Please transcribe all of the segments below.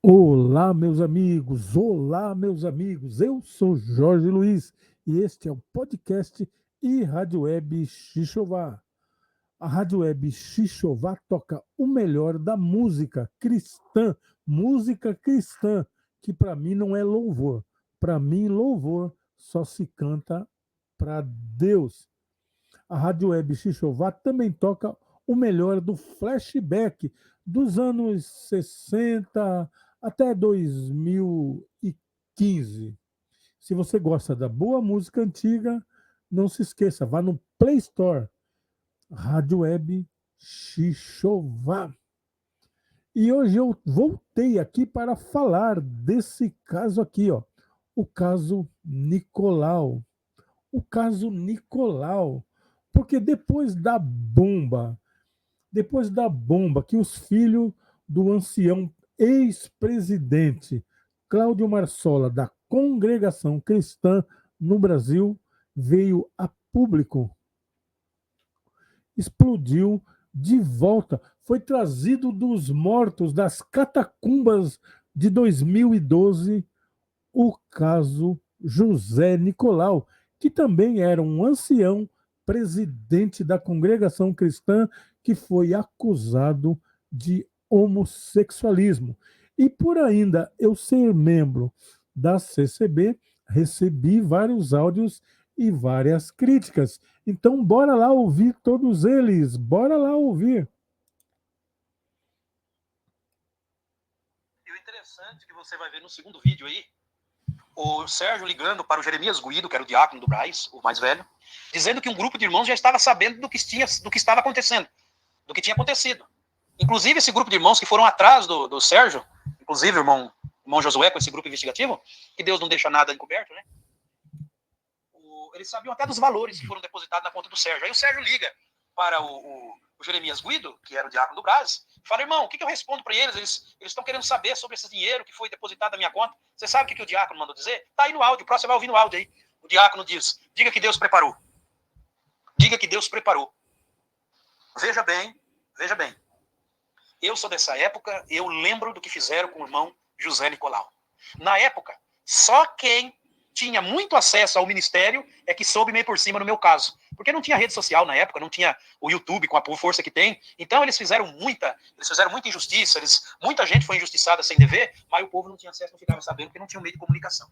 Olá, meus amigos, eu sou Jorge Luiz e este é o podcast e Rádio Web Xixová. A Rádio Web Xixová toca o melhor da música cristã, que para mim não é louvor. Para mim, louvor só se canta para Deus. A Rádio Web Xixová também toca o melhor do flashback dos anos 60 até 2015. Se você gosta da boa música antiga, não se esqueça, vá no Play Store, Rádio Web Xixová. E hoje eu voltei aqui para falar desse caso aqui, ó, o caso Nicolau. O caso Nicolau, porque depois da bomba que os filhos do ancião ex-presidente Cláudio Marsola da Congregação Cristã no Brasil veio a público, explodiu de volta, foi trazido dos mortos das catacumbas de 2012 o caso José Nicolau, que também era um ancião presidente da congregação cristã que foi acusado de homossexualismo. E por ainda eu ser membro da CCB, recebi vários áudios e várias críticas. Então, bora lá ouvir todos eles, bora lá ouvir. E o interessante que você vai ver no segundo vídeo aí, o Sérgio ligando para o Jeremias Guido, que era o diácono do Braz, o mais velho, dizendo que um grupo de irmãos já estava sabendo do que estava acontecendo, do que tinha acontecido. Inclusive, esse grupo de irmãos que foram atrás do Sérgio, inclusive o irmão Josué com esse grupo investigativo, que Deus não deixa nada encoberto, né? Eles sabiam até dos valores que foram depositados na conta do Sérgio. Aí o Sérgio liga para o Jeremias Guido, que era o diácono do Braz, fala, irmão, o que eu respondo para eles? Eles estão querendo saber sobre esse dinheiro que foi depositado na minha conta. Você sabe o que o diácono mandou dizer? Está aí no áudio, o próximo você vai ouvir no áudio aí. O diácono diz, diga que Deus preparou. Diga que Deus preparou. Veja bem, veja bem. Eu sou dessa época, eu lembro do que fizeram com o irmão José Nicolau. Na época, só quem tinha muito acesso ao ministério é que soube meio por cima no meu caso. Porque não tinha rede social na época, não tinha o YouTube com a força que tem. Então eles fizeram muita injustiça, muita gente foi injustiçada sem dever, mas o povo não tinha acesso, não ficava sabendo, porque não tinha um meio de comunicação.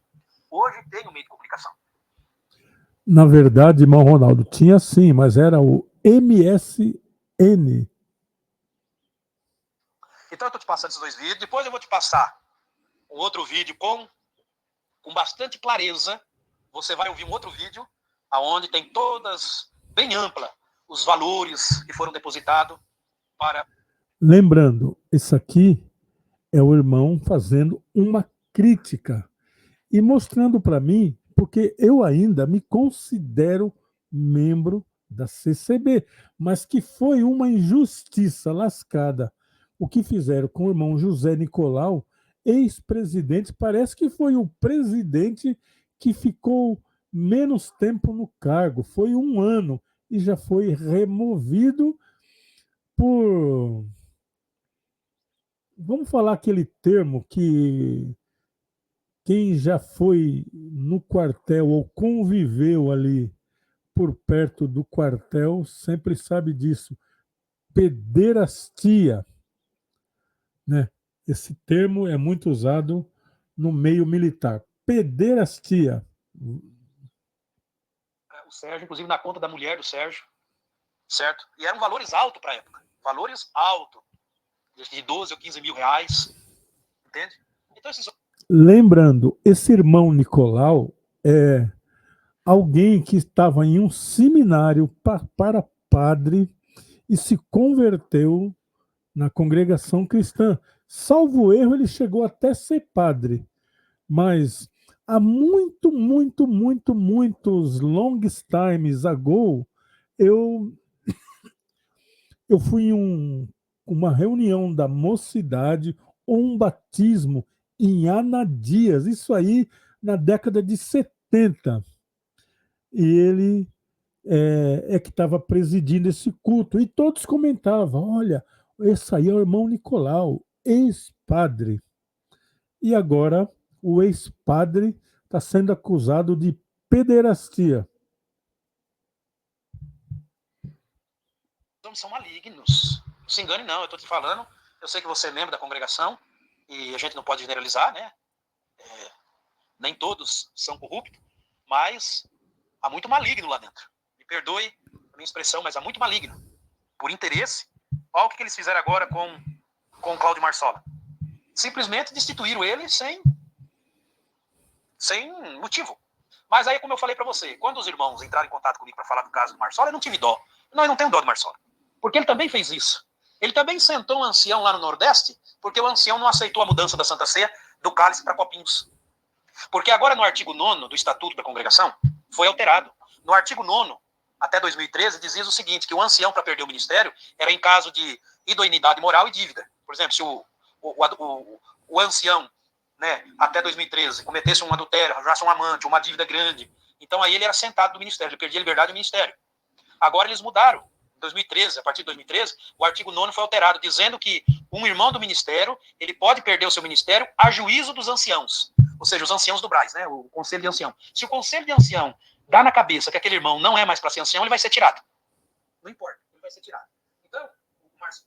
Hoje tem um meio de comunicação. Na verdade, irmão Ronaldo, tinha sim, mas era o MSN. Então eu estou te passando esses dois vídeos, depois eu vou te passar um outro vídeo com bastante clareza. Você vai ouvir um outro vídeo aonde tem todas, bem ampla, os valores que foram depositados para... Lembrando, isso aqui é o irmão fazendo uma crítica e mostrando para mim, porque eu ainda me considero membro da CCB, mas que foi uma injustiça lascada. O que fizeram com o irmão José Nicolau, ex-presidente, parece que foi o presidente que ficou menos tempo no cargo, foi 1 ano e já foi removido por, vamos falar aquele termo que quem já foi no quartel ou conviveu ali por perto do quartel sempre sabe disso. Pederastia, né? Esse termo é muito usado no meio militar. Pederastia. O Sérgio, inclusive na conta da mulher do Sérgio, certo? E eram valores altos para a época. Valores altos. De 12 ou 15 mil reais. Entende? Então, esses... Lembrando, esse irmão Nicolau é alguém que estava em um seminário para padre e se converteu na congregação cristã. Salvo erro, ele chegou até ser padre, mas há muitos long times ago, eu, eu fui em uma reunião da mocidade ou um batismo em Anadias, isso aí na década de 70. E ele que estava presidindo esse culto. E todos comentavam: olha, esse aí é o irmão Nicolau, ex-padre. E agora o ex-padre está sendo acusado de pederastia. Então são malignos. Não se engane, não. Eu estou te falando. Eu sei que você é membro da congregação e a gente não pode generalizar, né? Nem todos são corruptos, mas há muito maligno lá dentro. Me perdoe a minha expressão, mas há muito maligno. Por interesse. Olha o que eles fizeram agora com o Cláudio Marsola. Simplesmente destituíram ele sem motivo. Mas aí, como eu falei para você, quando os irmãos entraram em contato comigo para falar do caso do Marsola, eu não tive dó. Eu não tenho dó do Marsola. Porque ele também fez isso. Ele também sentou um ancião lá no Nordeste, porque o ancião não aceitou a mudança da Santa Ceia do cálice para copinhos. Porque agora no artigo 9º do Estatuto da Congregação, foi alterado. No artigo 9º, até 2013, dizia o seguinte, que o ancião, para perder o ministério, era em caso de idoneidade moral e dívida. Por exemplo, se o ancião, né, até 2013, cometesse um adultério, arranjasse um amante, uma dívida grande, então aí ele era sentado do ministério, ele perdia a liberdade do ministério. Agora eles mudaram. Em 2013, a partir de 2013, o artigo 9º foi alterado, dizendo que um irmão do ministério, ele pode perder o seu ministério a juízo dos anciãos. Ou seja, os anciãos do Braz, né, o conselho de ancião. Se o conselho de ancião dá na cabeça que aquele irmão não é mais para ser ancião, ele vai ser tirado. Não importa, ele vai ser tirado. Então, Márcio.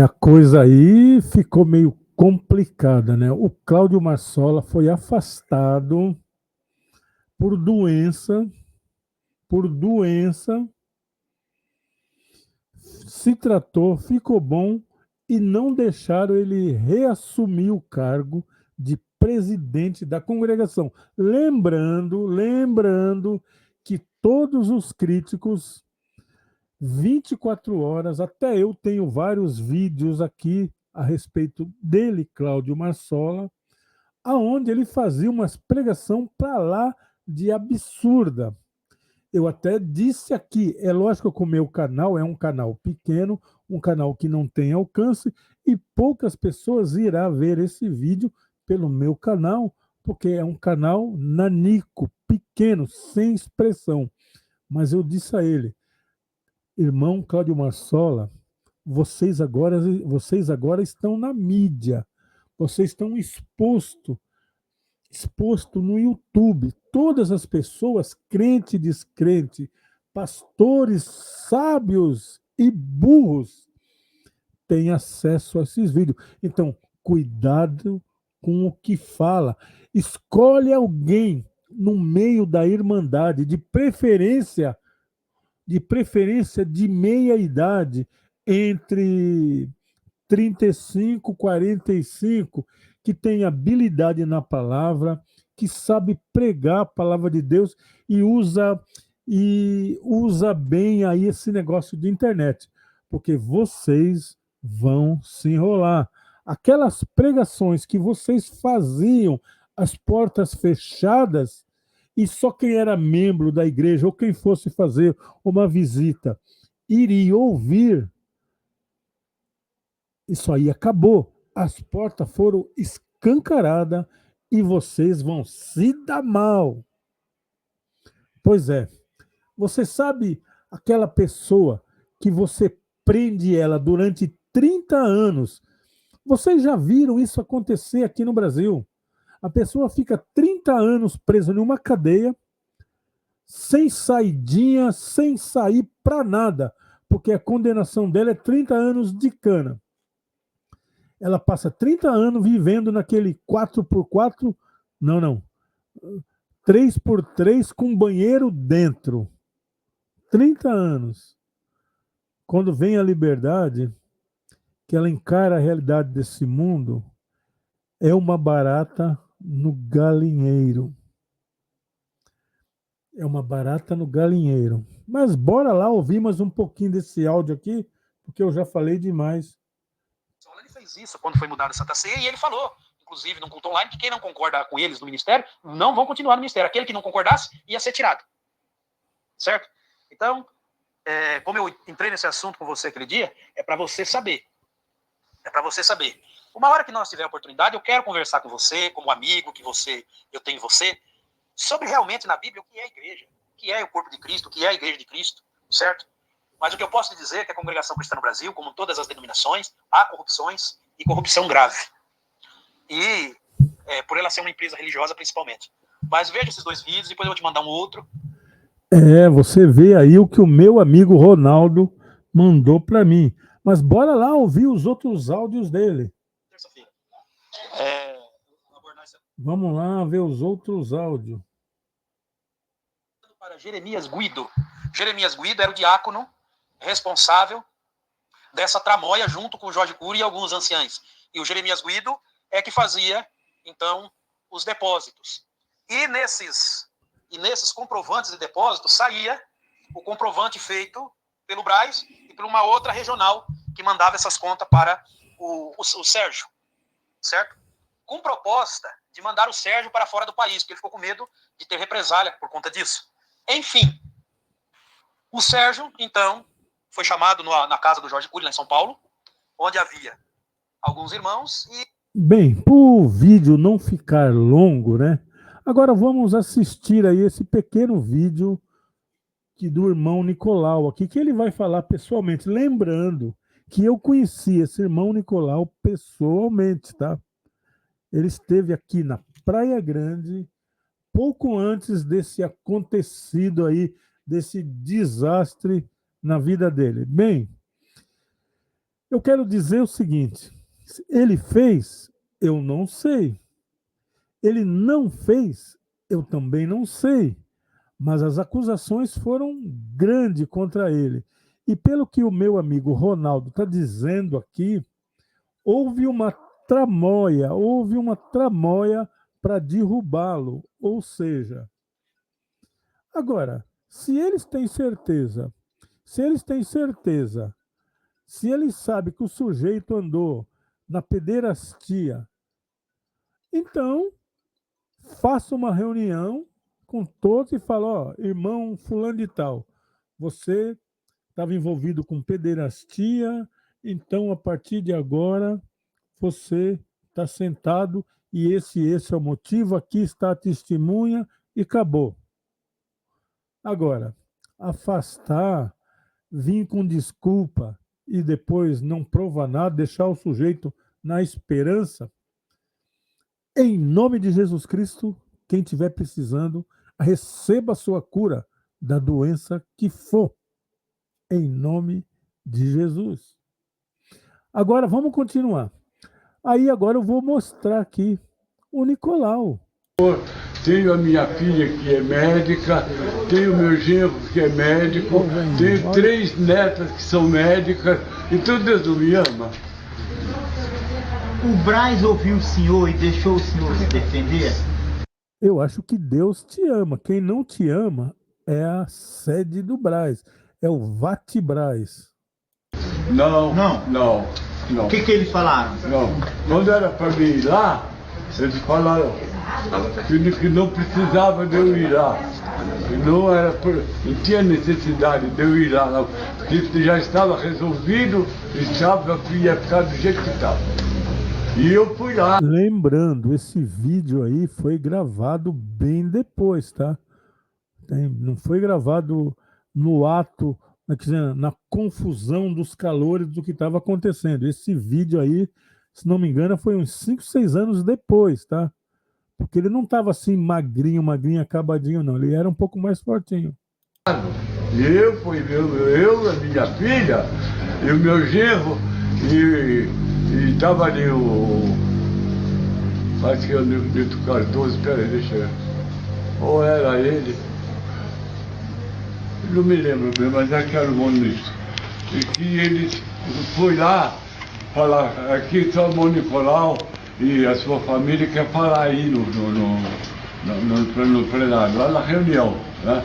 A coisa aí ficou meio complicada, né? O Cláudio Marsola foi afastado por doença, se tratou, ficou bom e não deixaram ele reassumir o cargo de presidente da congregação. Lembrando que todos os críticos, 24 horas, até eu tenho vários vídeos aqui a respeito dele, Cláudio Marsola, aonde ele fazia umas pregação para lá de absurda. Eu até disse aqui, é lógico que o meu canal é um canal pequeno, um canal que não tem alcance, e poucas pessoas irão ver esse vídeo pelo meu canal, porque é um canal nanico, pequeno, sem expressão. Mas eu disse a ele, irmão Cláudio Marsola, vocês agora estão na mídia, vocês estão exposto no YouTube. Todas as pessoas, crente e descrente, pastores sábios e burros, têm acesso a esses vídeos. Então, cuidado com o que fala. Escolhe alguém no meio da irmandade, de preferência de meia idade, entre 35, 45, que tem habilidade na palavra, que sabe pregar a palavra de Deus e usa bem aí esse negócio de internet, porque vocês vão se enrolar. Aquelas pregações que vocês faziam às portas fechadas e só quem era membro da igreja ou quem fosse fazer uma visita iria ouvir, isso aí acabou. As portas foram escancaradas e vocês vão se dar mal. Pois é. Você sabe aquela pessoa que você prende ela durante 30 anos? Vocês já viram isso acontecer aqui no Brasil? A pessoa fica 30 anos presa numa cadeia, sem saidinha, sem sair para nada, porque a condenação dela é 30 anos de cana. Ela passa 30 anos vivendo naquele 4x4, não, 3x3 com banheiro dentro. 30 anos. Quando vem a liberdade, que ela encara a realidade desse mundo, é uma barata no galinheiro. É uma barata no galinheiro. Mas bora lá ouvir mais um pouquinho desse áudio aqui, porque eu já falei demais. Ele fez isso quando foi mudada a Santa Ceia e ele falou, inclusive no culto online, que quem não concorda com eles no ministério, não vão continuar no ministério. Aquele que não concordasse ia ser tirado. Certo? Então, como eu entrei nesse assunto com você aquele dia, é para você saber. É para você saber. Uma hora que nós tiver a oportunidade, eu quero conversar com você, como amigo que eu tenho em você, sobre realmente na Bíblia o que é a igreja, o que é o corpo de Cristo, o que é a igreja de Cristo, certo? Mas o que eu posso dizer é que a congregação cristã no Brasil, como todas as denominações, há corrupções, e corrupção grave. E por ela ser uma empresa religiosa, principalmente. Mas veja esses 2 vídeos, depois eu vou te mandar um outro. Você vê aí o que o meu amigo Ronaldo mandou para mim. Mas bora lá ouvir os outros áudios dele. Terça-feira. Vamos lá ver os outros áudios. Para Jeremias Guido. Jeremias Guido era o diácono responsável dessa tramóia junto com o Jorge Cury e alguns anciães. E o Jeremias Guido é que fazia, então, os depósitos. E nesses comprovantes de depósito saía o comprovante feito pelo Braz e por uma outra regional que mandava essas contas para o Sérgio, certo? Com proposta de mandar o Sérgio para fora do país, porque ele ficou com medo de ter represália por conta disso. Enfim, o Sérgio, então, foi chamado na casa do Jorge Cury, lá em São Paulo, onde havia alguns irmãos e... Bem, para o vídeo não ficar longo, né? Agora vamos assistir aí esse pequeno vídeo do irmão Nicolau aqui, que ele vai falar pessoalmente. Lembrando que eu conheci esse irmão Nicolau pessoalmente, tá? Ele esteve aqui na Praia Grande pouco antes desse acontecido aí, desse desastre na vida dele. Bem, eu quero dizer o seguinte, ele fez, eu não sei. Ele não fez, eu também não sei. Mas as acusações foram grandes contra ele. E pelo que o meu amigo Ronaldo está dizendo aqui, houve uma tramóia para derrubá-lo. Ou seja, agora, se eles têm certeza, se eles sabem que o sujeito andou na pederastia, então faça uma reunião com todos e fala, ó, irmão fulano de tal, você estava envolvido com pederastia, então a partir de agora você está sentado e esse é o motivo, aqui está a testemunha e acabou. Agora, afastar, vir com desculpa e depois não provar nada, deixar o sujeito na esperança, em nome de Jesus Cristo, quem estiver precisando, receba a sua cura da doença que for, em nome de Jesus. Agora, vamos continuar. Aí, agora eu vou mostrar aqui o Nicolau. Tenho a minha filha que é médica, tenho meu genro que é médico, tenho 3 netas que são médicas, então Deus não me ama. O Braz ouviu o senhor e deixou o senhor se defender? Eu acho que Deus te ama. Quem não te ama é a sede do Braz. É o Vatibraz. Não. O que eles falaram? Não. Quando era para mim ir lá, eles falaram que não precisava de eu ir lá. Que não tinha necessidade de eu ir lá, não. Porque já estava resolvido e ia ficar do jeito que estava. E eu fui lá. Lembrando, esse vídeo aí foi gravado bem depois, tá? Não foi gravado no ato, na confusão dos calores do que estava acontecendo. Esse vídeo aí, se não me engano, foi uns 5, 6 anos depois, tá? Porque ele não estava assim magrinho, acabadinho, não. Ele era um pouco mais fortinho. Eu, a minha filha e o meu genro e tava ali acho que é o Nito Cardoso, peraí, deixa eu... Ou era ele, não me lembro bem, mas é que era o Monito. E que ele foi lá falar, aqui está o irmão Nicolau e a sua família quer falar aí no plenário, lá na reunião, né?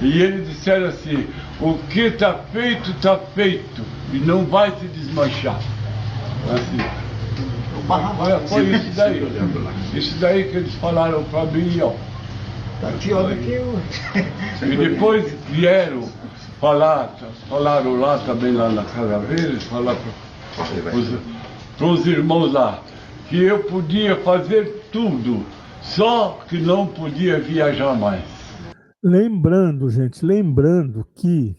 E eles disseram assim, o que está feito e não vai se desmanchar. Assim. Foi isso daí. Isso daí que eles falaram para mim, ó. Tá pior do que eu. E depois vieram falaram lá também, lá na casa deles, falaram para os irmãos lá, que eu podia fazer tudo, só que não podia viajar mais. Lembrando, gente, que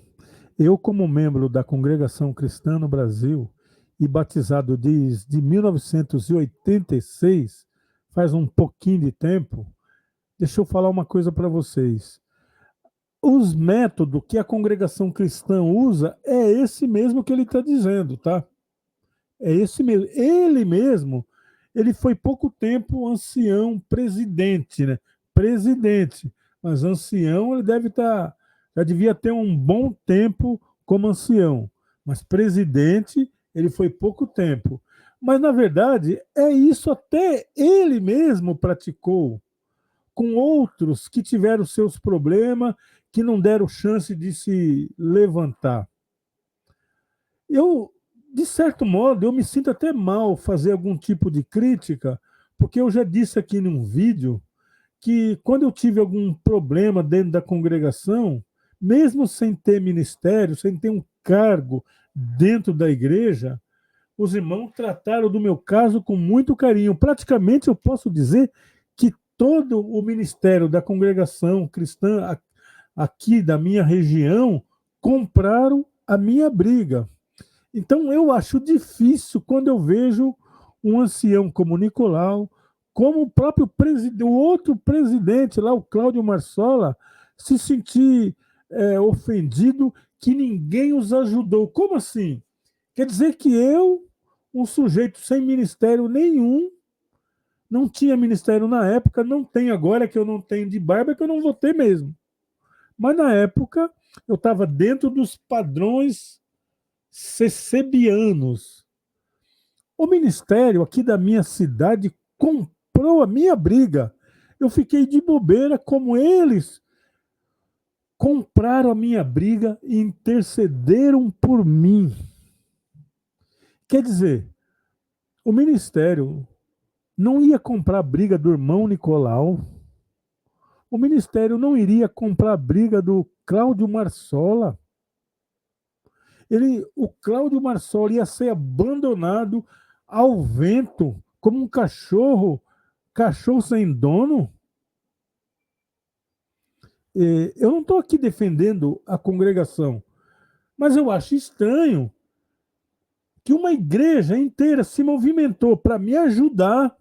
eu, como membro da Congregação Cristã no Brasil, e batizado desde 1986, faz um pouquinho de tempo. Deixa eu falar uma coisa para vocês. Os métodos que a congregação cristã usa é esse mesmo que ele está dizendo, tá? É esse mesmo. Ele mesmo, ele foi pouco tempo ancião presidente, né? Presidente. Mas ancião, ele deve estar, já devia ter um bom tempo como ancião. Mas presidente, ele foi pouco tempo. Mas, na verdade, é isso até ele mesmo praticou com outros que tiveram seus problemas, que não deram chance de se levantar. Eu, de certo modo, eu me sinto até mal fazer algum tipo de crítica, porque eu já disse aqui num vídeo que quando eu tive algum problema dentro da congregação, mesmo sem ter ministério, sem ter um cargo dentro da igreja, os irmãos trataram do meu caso com muito carinho. Praticamente eu posso dizer que todo o ministério da congregação cristã aqui da minha região compraram a minha briga. Então eu acho difícil quando eu vejo um ancião como Nicolau, como o próprio presidente, o outro presidente lá, o Cláudio Marsola, se sentir ofendido que ninguém os ajudou. Como assim? Quer dizer que eu, um sujeito sem ministério nenhum, não tinha ministério na época, não tenho agora, que eu não tenho de barba, que eu não vou ter mesmo. Mas na época eu estava dentro dos padrões cecebianos. O ministério aqui da minha cidade comprou a minha briga. Eu fiquei de bobeira como eles compraram a minha briga e intercederam por mim. Quer dizer, o ministério não ia comprar a briga do irmão Nicolau, o ministério não iria comprar a briga do Cláudio Marsola. O Cláudio Marsola ia ser abandonado ao vento, como um cachorro sem dono. Eu não estou aqui defendendo a congregação, mas eu acho estranho que uma igreja inteira se movimentou para me ajudar,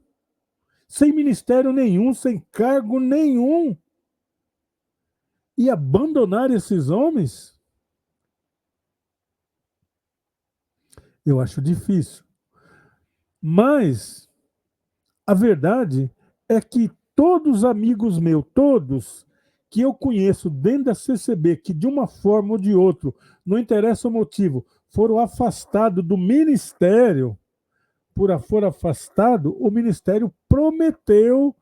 sem ministério nenhum, sem cargo nenhum, e abandonar esses homens. Eu acho difícil. Mas a verdade é que todos os amigos meus, todos que eu conheço dentro da CCB, que de uma forma ou de outra, não interessa o motivo, foram afastados do ministério, foram afastados, o ministério prometeu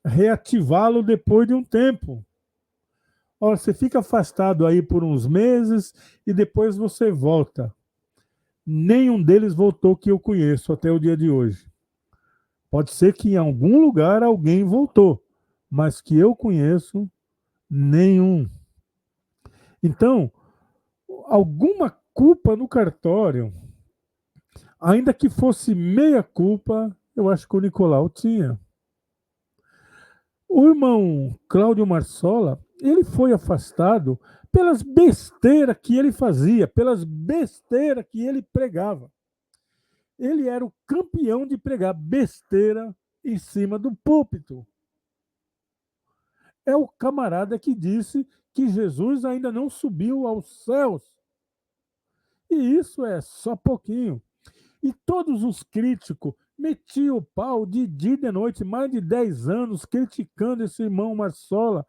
reativá-lo depois de um tempo. Olha, você fica afastado aí por uns meses e depois você volta. Nenhum deles voltou que eu conheço até o dia de hoje. Pode ser que em algum lugar alguém voltou, mas que eu conheço, nenhum. Então, alguma culpa no cartório, ainda que fosse meia culpa, eu acho que o Nicolau tinha. O irmão Cláudio Marsola, ele foi afastado pelas besteiras que ele fazia, pelas besteiras que ele pregava. Ele era o campeão de pregar besteira em cima do púlpito. É o camarada que disse que Jesus ainda não subiu aos céus. E isso é só pouquinho. E todos os críticos metiam o pau de dia e de noite, mais de 10 anos, criticando esse irmão Marsola,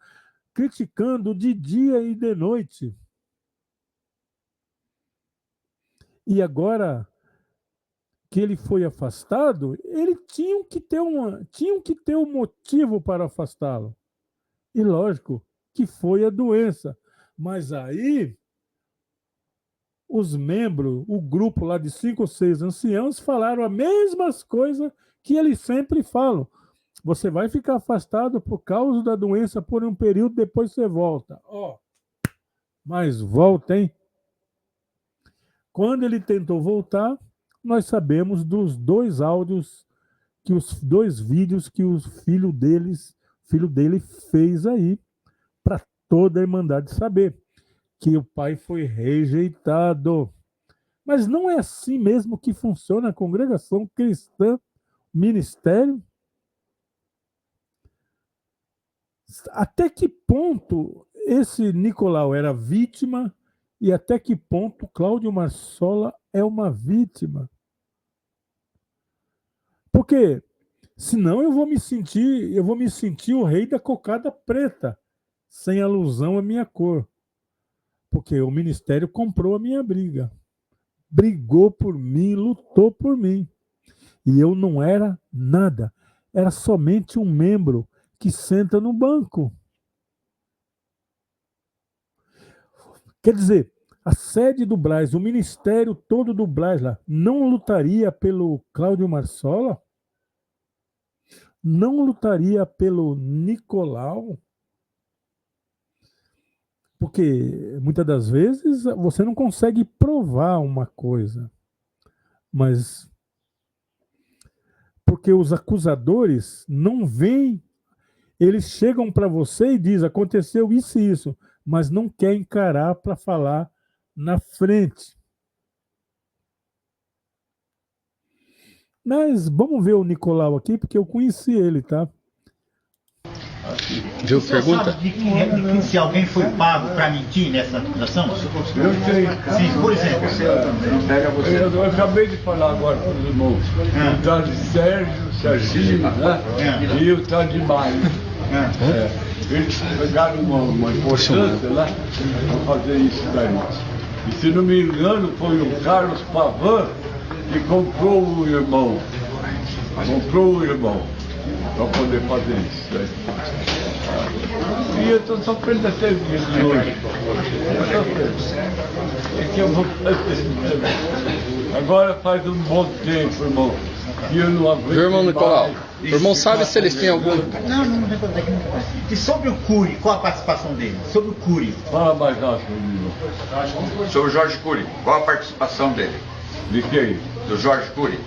criticando de dia e de noite. E agora que ele foi afastado, eles tinham que ter um motivo para afastá-lo. E lógico que foi a doença. Mas aí os membros, o grupo lá de 5 ou 6 anciãos falaram as mesmas coisas que eles sempre falam. Você vai ficar afastado por causa da doença por um período, depois você volta. Mas volta, hein? Quando ele tentou voltar, nós sabemos dos 2 áudios, os 2 vídeos que o filho dele fez aí, para toda a Irmandade saber, que o pai foi rejeitado. Mas não é assim mesmo que funciona a congregação cristã, ministério? Até que ponto esse Nicolau era vítima e até que ponto Cláudio Marsola é uma vítima? Porque senão eu vou me sentir o rei da cocada preta, sem alusão à minha cor. Porque o ministério comprou a minha briga. Brigou por mim, lutou por mim. E eu não era nada. Era somente um membro que senta no banco. Quer dizer, a sede do Braz, o ministério todo do Braz lá, não lutaria pelo Cláudio Marsola? Não lutaria pelo Nicolau? Porque muitas das vezes você não consegue provar uma coisa, mas porque os acusadores não veem, eles chegam para você e dizem, aconteceu isso e isso, mas não quer encarar para falar na frente. Mas vamos ver o Nicolau aqui, porque eu conheci ele, tá? Viu? Pergunta? Sabe de que se alguém foi pago para mentir nessa acusação? Eu sei. Sim, por exemplo. Eu acabei de falar agora para os irmãos. O tal de Serginho, né? E o tal de Mário. Eles pegaram uma importância lá para fazer isso daí. E se não me engano, foi o Carlos Pavan que comprou o irmão. Para poder fazer isso. Né? E eu estou sofrendo essa vida de hoje. É que eu vou fazer. Agora faz um bom tempo, irmão. E eu não aguento. Viu, irmão Nicolau? O irmão sabe se eles têm algum. Não recordo aqui. E sobre o Cury, qual a participação dele? Sobre o Cury. Fala mais alto, menino. Sobre o Jorge Cury, qual a participação dele? De quem? Do Jorge Cury.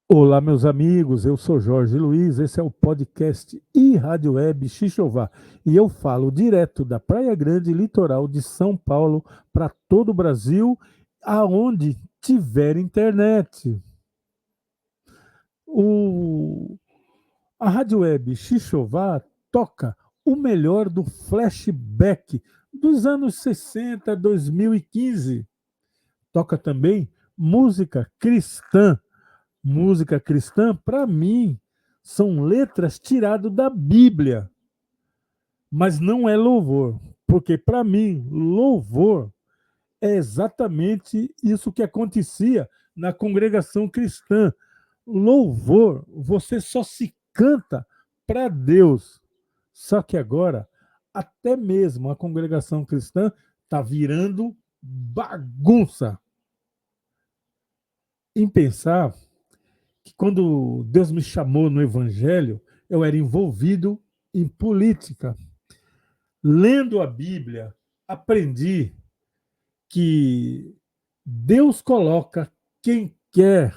Olá, meus amigos, eu sou Jorge Luiz, esse é o podcast e Rádio Web Xixová, e eu falo direto da Praia Grande, litoral de São Paulo, para todo o Brasil, aonde tiver internet. A Rádio Web Xixová toca o melhor do flashback dos anos 60, 2015. Toca também música cristã. Música cristã, para mim, são letras tiradas da Bíblia. Mas não é louvor. Porque, para mim, louvor é exatamente isso que acontecia na congregação cristã. Louvor, você só se canta para Deus. Só que agora, até mesmo a congregação cristã está virando bagunça. Em pensar que quando Deus me chamou no Evangelho, eu era envolvido em política. Lendo a Bíblia, aprendi que Deus coloca quem quer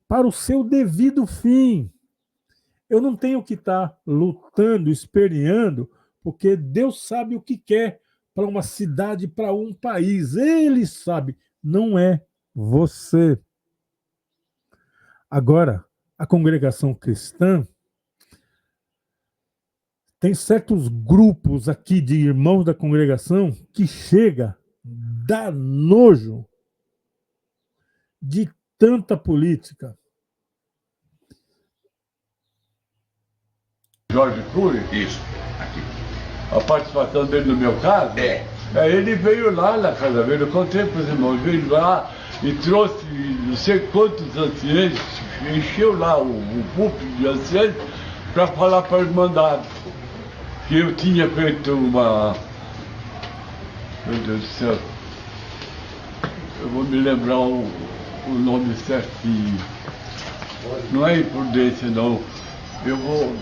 para o seu devido fim. Eu não tenho que estar lutando, esperneando, porque Deus sabe o que quer para uma cidade, para um país. Ele sabe, não é você. Agora, a congregação cristã tem certos grupos aqui de irmãos da congregação que chega, dá nojo de tanta política. Jorge Cury? Isso, aqui. A participação dele no meu caso? Ele veio lá na casa dele, eu contei para os irmãos, veio lá e trouxe não sei quantos anciães, encheu lá o púlpito de anciães para falar para a Irmandade que eu tinha feito uma... Meu Deus do céu, eu vou me lembrar o nome certinho. Não é imprudência, não. Eu vou...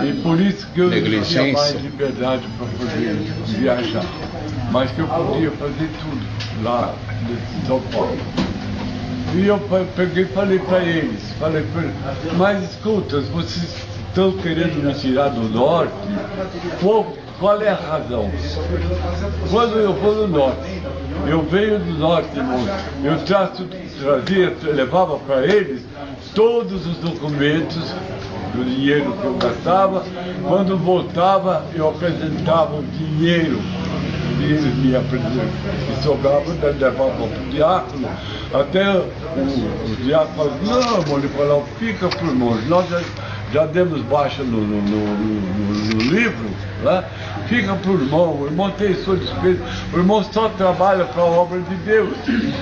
E por isso que eu não tinha mais liberdade para poder viajar. Mas que eu podia fazer tudo lá em São Paulo. E eu peguei e falei para eles, mas escuta, vocês estão querendo me tirar do norte? Qual é a razão? Quando eu vou no norte, Eu venho do norte, irmão. Eu trazia, levava para eles todos os documentos do dinheiro que eu gastava. Quando voltava, eu apresentava o dinheiro. Eles me apresentavam, que sobrava, levavam para o diácono. Até o diácono falava, não, irmão Nicolau, fica para o irmão. Nós já demos baixa no livro, né? Fica para o irmão tem sua despesa, o irmão só trabalha para a obra de Deus.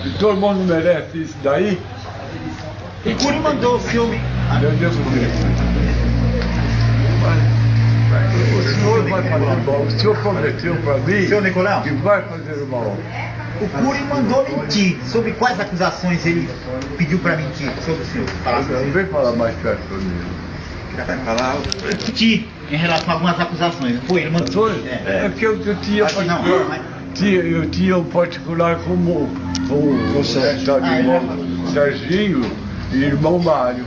Então o irmão não merece isso daí. E Cury mandou o senhor me... O senhor vai fazer mal. O senhor prometeu para mim Senhor Nicolau, que vai fazer mal. o Cury mandou mentir. Sobre quais acusações ele pediu para mentir sobre o senhor? Não vem falar mais perto para mim. Vai falar mentir em relação a algumas acusações. Foi, ele mandou. É que eu tinha Acho que não, particular, mas- eu tinha um particular com o Serginho e irmão Mário.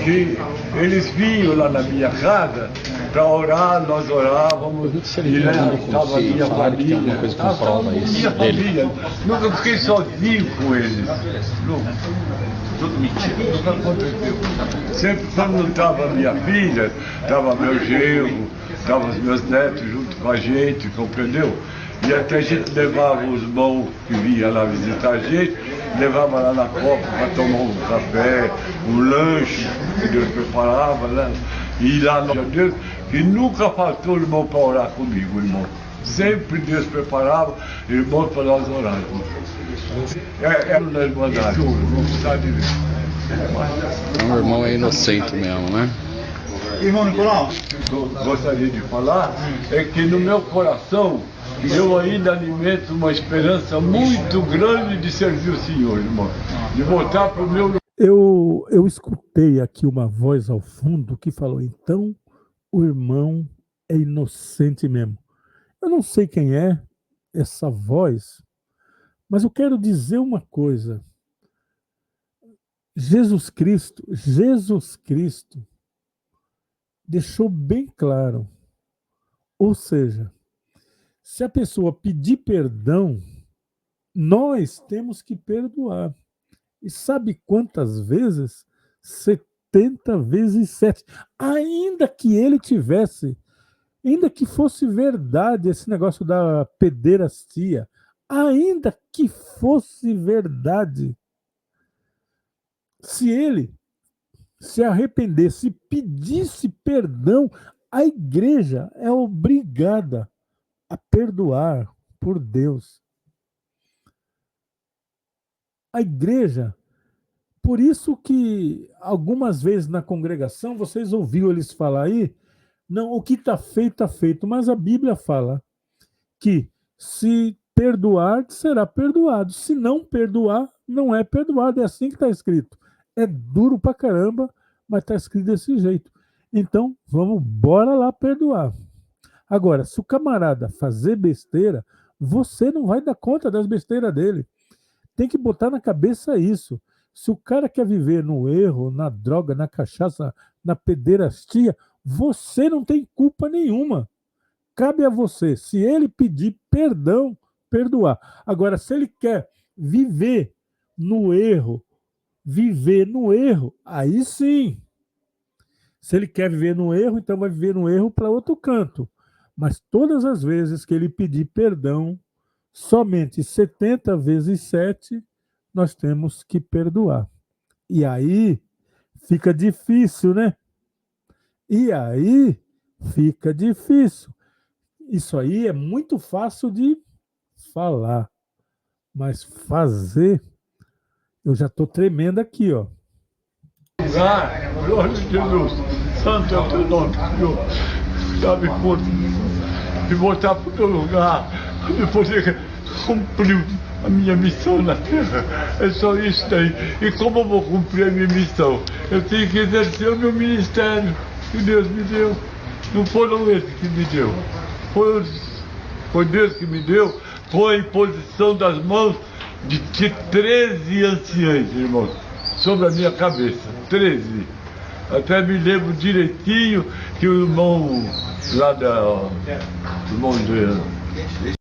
Que eles vinham lá na minha casa para orar, nós orávamos, e lá estava a minha família, estava minha família. Nunca fiquei sozinho com eles. Tudo mentira, nunca aconteceu. Sempre quando estava minha filha, estava meu genro, estavam os meus netos junto com a gente, compreendeu? E até a gente levava os irmãos que vinham lá visitar a gente, levava lá na Copa para tomar um café, um lanche que Deus preparava, né? E lá no Deus, que nunca faltou irmão para orar comigo, irmão. Sempre Deus preparava irmão para nós orarmos. É na Irmandade, não precisa de ver. O irmão é inocente mesmo, né? Irmão Nicolau, Gostaria de falar é que no meu coração eu ainda alimento uma esperança muito grande de servir o Senhor, irmão. De voltar para o meu... Eu escutei aqui uma voz ao fundo que falou, então o irmão é inocente mesmo. Eu não sei quem é essa voz, mas eu quero dizer uma coisa. Jesus Cristo deixou bem claro. Ou seja, se a pessoa pedir perdão, nós temos que perdoar. E sabe quantas vezes? 70 vezes 7. Ainda que ele tivesse, ainda que fosse verdade esse negócio da pederastia, ainda que fosse verdade, se ele se arrependesse, pedisse perdão, a igreja é obrigada a perdoar por Deus. A igreja, por isso que algumas vezes na congregação, vocês ouviram eles falar aí, não, o que está feito, mas a Bíblia fala que se perdoar, será perdoado. Se não perdoar, não é perdoado. É assim que está escrito. É duro pra caramba, mas está escrito desse jeito. Então, bora lá perdoar. Agora, se o camarada fazer besteira, você não vai dar conta das besteiras dele. Tem que botar na cabeça isso. Se o cara quer viver no erro, na droga, na cachaça, na pederastia, você não tem culpa nenhuma. Cabe a você, se ele pedir perdão, perdoar. Agora, se ele quer viver no erro, aí sim. Se ele quer viver no erro, então vai viver no erro para outro canto. Mas todas as vezes que ele pedir perdão, somente 70 vezes 7, nós temos que perdoar. E aí fica difícil, né? Isso aí é muito fácil de falar, mas fazer, eu já estou tremendo aqui, ó. Glória a Jesus, santo é o teu nome, Senhor. Sabe quanto? De voltar para o teu lugar, de poder cumprir a minha missão na terra. É só isso daí. E como eu vou cumprir a minha missão? Eu tenho que exercer o meu ministério que Deus me deu. Não foram eles que me deu. Foi Deus que me deu com a imposição das mãos de 13 anciães, irmãos, sobre a minha cabeça. 13. Até me lembro direitinho que o irmão lá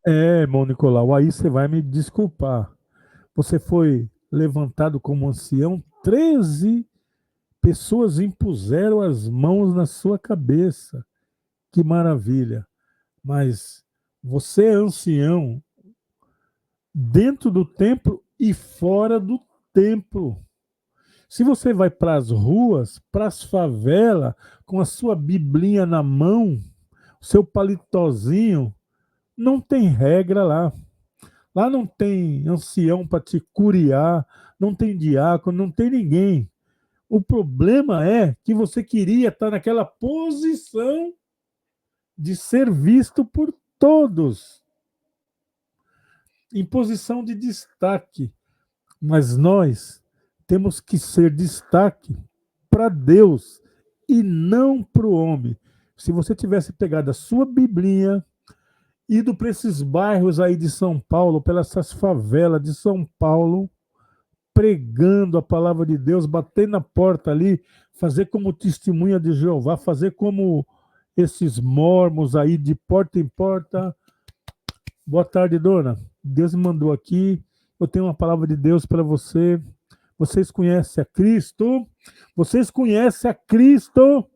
Irmão Nicolau, aí você vai me desculpar. Você foi levantado como ancião, 13 pessoas impuseram as mãos na sua cabeça. Que maravilha. Mas você é ancião dentro do templo e fora do templo. Se você vai para as ruas, para as favelas, com a sua biblinha na mão, seu palitozinho, não tem regra lá. Lá não tem ancião para te curiar, não tem diácono, não tem ninguém. O problema é que você queria estar naquela posição de ser visto por todos, em posição de destaque. Mas nós temos que ser destaque para Deus e não para o homem. Se você tivesse pegado a sua Biblinha, ido para esses bairros aí de São Paulo, pelas essas favelas de São Paulo, pregando a palavra de Deus, bater na porta ali, fazer como testemunha de Jeová, fazer como esses mormons aí de porta em porta. Boa tarde, dona. Deus me mandou aqui. Eu tenho uma palavra de Deus para você. Vocês conhecem a Cristo? Vocês conhecem a Cristo?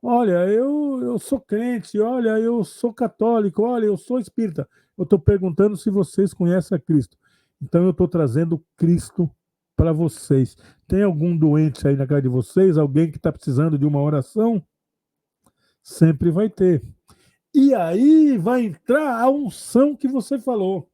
Olha, eu sou crente. Olha, eu sou católico. Olha, eu sou espírita. Eu estou perguntando se vocês conhecem a Cristo. Então eu estou trazendo Cristo para vocês. Tem algum doente aí na casa de vocês? Alguém que está precisando de uma oração? Sempre vai ter. E aí vai entrar a unção que você falou.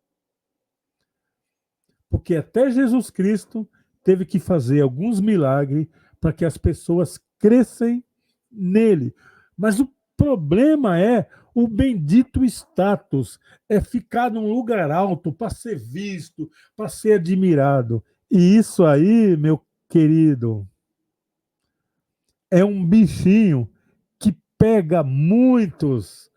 Porque até Jesus Cristo teve que fazer alguns milagres para que as pessoas crescem nele. Mas o problema é o bendito status, é ficar num lugar alto para ser visto, para ser admirado. E isso aí, meu querido, é um bichinho que pega muitos.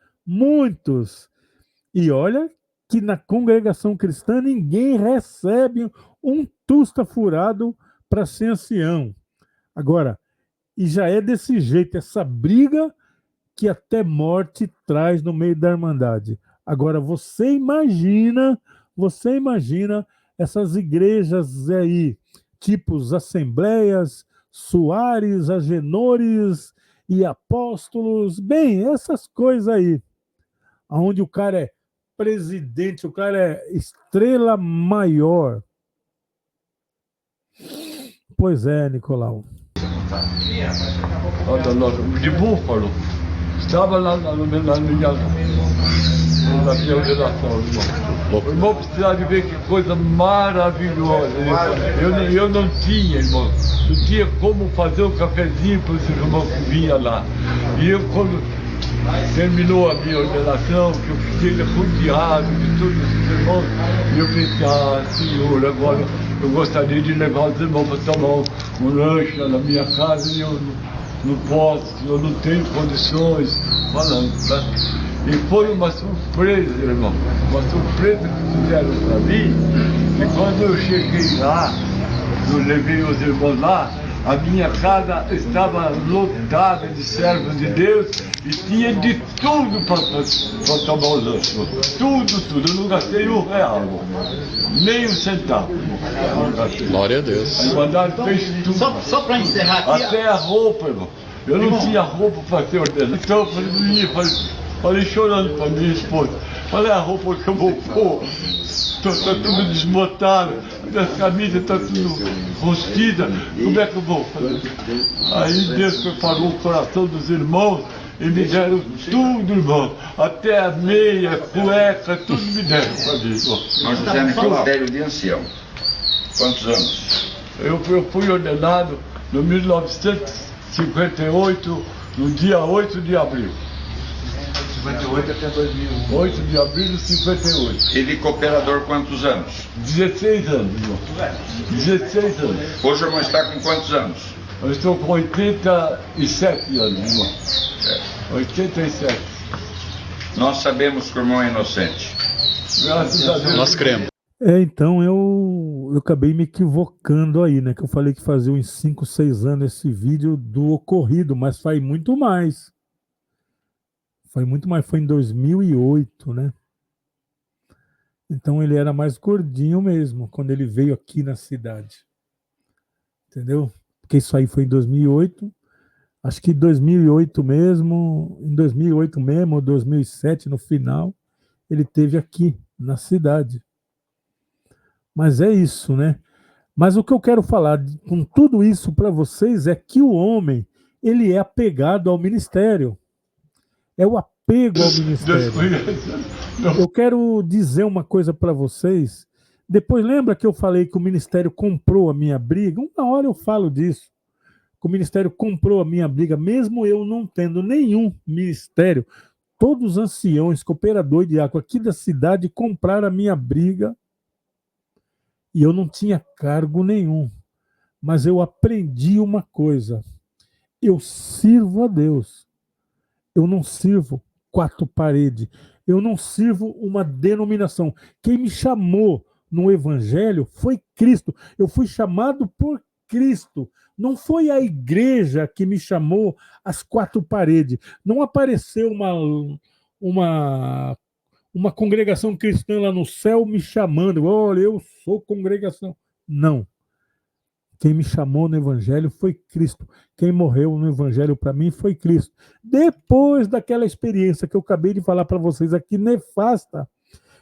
E olha que na congregação cristã ninguém recebe um tusta furado para ser ancião. Agora, e já é desse jeito, essa briga que até morte traz no meio da irmandade. Agora, você imagina essas igrejas aí, tipos assembleias, Soares, Agenores e apóstolos, bem, essas coisas aí, onde o cara é presidente, o cara é estrela maior. Pois é, Nicolau. De búfalo. Estava lá na minha ordenação, irmão. O irmão precisava de ver que coisa maravilhosa. Eu não tinha, irmão. Não tinha como fazer um cafezinho para os irmãos que vinham lá. E eu, quando terminou a minha ordenação, que eu fiquei rodeado de todos os irmãos, e eu pensei, Senhor, agora eu gostaria de levar os irmãos para tomar um lanche na minha casa e eu não posso, eu não tenho condições, falando, tá? E foi uma surpresa, irmão, uma surpresa que fizeram para mim, e quando eu cheguei lá, eu levei os irmãos lá, a minha casa estava lotada de servos de Deus e tinha de tudo para tomar o lanche. Tudo. Eu não gastei R$1, nem um centavo. Glória a Deus. A Irmandade fez tudo. Só para encerrar aqui. Até a roupa, irmão. Eu não tinha roupa para ser ordenado. Então eu falei chorando para minha esposa. Falei, a roupa que eu vou pôr. Está tudo desbotado, as camisas estão tudo rostidas, como é que eu vou fazer? Aí Deus preparou o coração dos irmãos e me deram tudo, irmão, até a meia, cueca, tudo me deram para mim, irmão. Nós José Nicolau, velho de ancião. Quantos anos? Eu fui ordenado no 1958, no dia 8 de abril. 58 até 2001. 8 de abril de 58. E de cooperador quantos anos? 16 anos, irmão. 16 anos. Hoje o irmão está com quantos anos? Eu estou com 87 anos, irmão. 87. Nós sabemos que o irmão é inocente. Graças a Deus. Nós cremos. Então eu acabei me equivocando aí, né? Que eu falei que fazia uns 5, 6 anos esse vídeo do ocorrido, mas faz muito mais. Foi muito mais, foi em 2008, né? Então ele era mais gordinho mesmo, quando ele veio aqui na cidade. Entendeu? Porque isso aí foi em 2008. Acho que em 2008 mesmo, ou 2007, no final, ele teve aqui na cidade. Mas é isso, né? Mas o que eu quero falar com tudo isso para vocês é que o homem, ele é apegado ao ministério. É o apego ao ministério. Eu quero dizer uma coisa para vocês. Depois lembra que eu falei que o ministério comprou a minha briga? Uma hora eu falo disso. Que o ministério comprou a minha briga, mesmo eu não tendo nenhum ministério. Todos os anciões, cooperador e diácono aqui da cidade compraram a minha briga e eu não tinha cargo nenhum. Mas eu aprendi uma coisa. Eu sirvo a Deus. Eu não sirvo quatro paredes. Eu não sirvo uma denominação. Quem me chamou no evangelho foi Cristo. Eu fui chamado por Cristo. Não foi a igreja que me chamou às quatro paredes. Não apareceu uma congregação cristã lá no céu me chamando. Olha, eu sou congregação. Não. Quem me chamou no evangelho foi Cristo. Quem morreu no evangelho para mim foi Cristo. Depois daquela experiência que eu acabei de falar para vocês aqui, nefasta,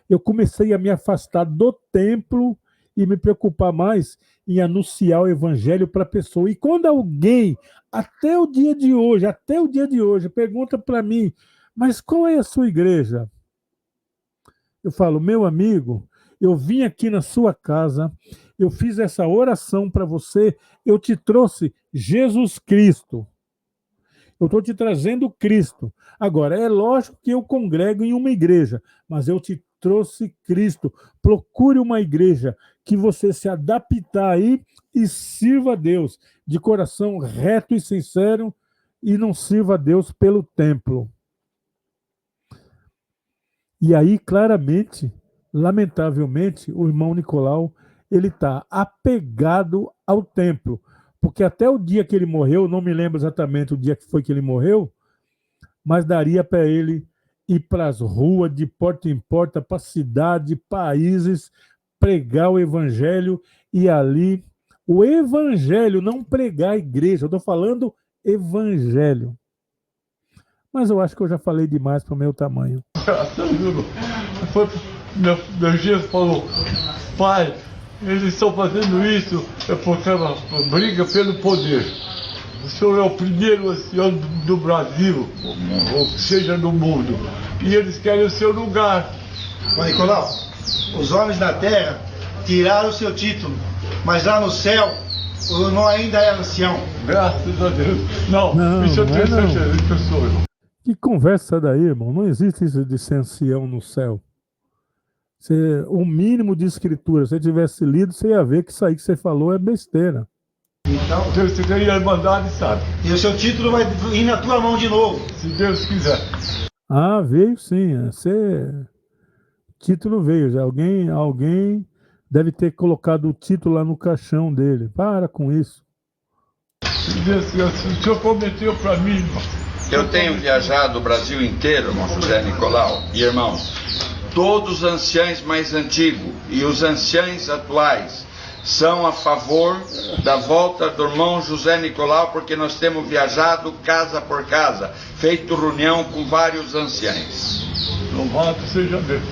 eu comecei a me afastar do templo e me preocupar mais em anunciar o evangelho para a pessoa. E quando alguém, até o dia de hoje, pergunta para mim, mas qual é a sua igreja? Eu falo, meu amigo, eu vim aqui na sua casa, eu fiz essa oração para você, eu te trouxe Jesus Cristo. Eu estou te trazendo Cristo. Agora, é lógico que eu congrego em uma igreja, mas eu te trouxe Cristo. Procure uma igreja que você se adaptar aí e sirva a Deus de coração reto e sincero e não sirva a Deus pelo templo. E aí, claramente, lamentavelmente, o irmão Nicolau, ele está apegado ao templo. Porque até o dia que ele morreu, não me lembro exatamente o dia que foi que ele morreu, mas daria para ele ir para as ruas, de porta em porta, para cidade, países, pregar o evangelho e ali, o evangelho, não pregar a igreja, eu estou falando evangelho. Mas eu acho que eu já falei demais para o meu tamanho. Meu Jesus falou, pai, eles estão fazendo isso porque é uma briga pelo poder. O senhor é o primeiro ancião do Brasil, ou seja, do mundo. E eles querem o seu lugar. Mas, Nicolau, os homens da terra tiraram o seu título, mas lá no céu, o irmão ainda é ancião. Graças a Deus. Não, isso eu tenho certeza que eu sou, irmão. Que conversa daí, irmão? Não existe isso de ser ancião no céu. O mínimo de escritura, se você tivesse lido, você ia ver que isso aí que você falou é besteira. Então, Você tem a Irmandade, sabe? e o seu título vai ir na tua mão de novo. Se Deus quiser. Ah, veio sim. Título veio. Já alguém deve ter colocado o título lá no caixão dele. Para com isso. Se Deus quiser, o senhor prometeu para mim, irmão. Eu tenho viajado o Brasil inteiro, irmão José Nicolau e irmãos. Todos os anciães mais antigos e os anciães atuais são a favor da volta do irmão José Nicolau, porque nós temos viajado casa por casa, feito reunião com vários anciães. Louvado seja Deus.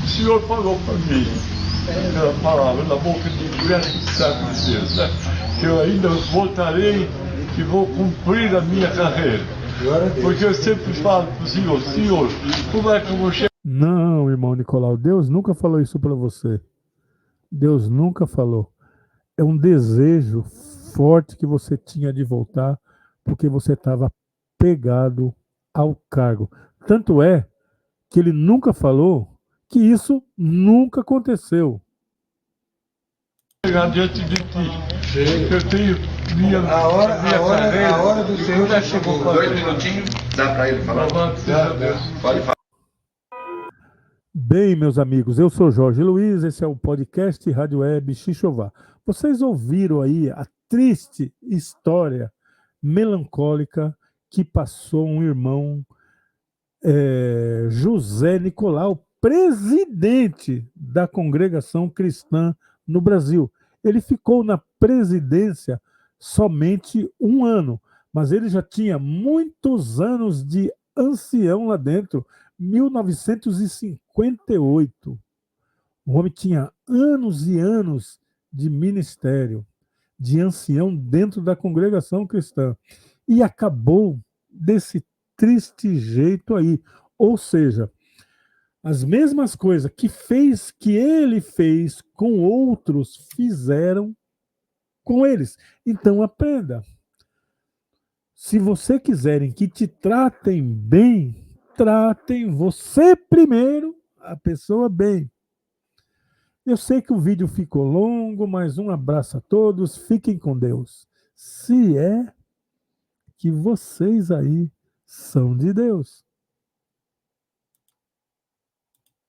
O senhor falou para mim, a palavra da boca de grande sábio de Deus, né? Que eu ainda voltarei e vou cumprir a minha carreira. Porque eu sempre falo para o senhor, como é que eu vou chegar? Não, irmão Nicolau, Deus nunca falou isso para você. Deus nunca falou. É um desejo forte que você tinha de voltar, porque você estava pegado ao cargo. Tanto é que ele nunca falou que isso nunca aconteceu. Chegar diante de ti. Eu tenho minha carreira. A hora do Senhor já chegou. 2 minutinhos, dá para ele falar? Louvado seja Deus. Pode falar. Bem, meus amigos, eu sou Jorge Luiz, esse é o podcast Rádio Web Xixová. Vocês ouviram aí a triste história melancólica que passou um irmão José Nicolau, presidente da Congregação Cristã no Brasil. Ele ficou na presidência somente 1 ano, mas ele já tinha muitos anos de ancião lá dentro, 1958. O homem tinha anos e anos de ministério, de ancião dentro da Congregação Cristã. E acabou desse triste jeito aí. Ou seja, as mesmas coisas que ele fez com outros, fizeram com eles. Então aprenda. Se você quiserem que te tratem bem, tratem você primeiro, a pessoa bem. Eu sei que o vídeo ficou longo, mas um abraço a todos, fiquem com Deus. Se é que vocês aí são de Deus.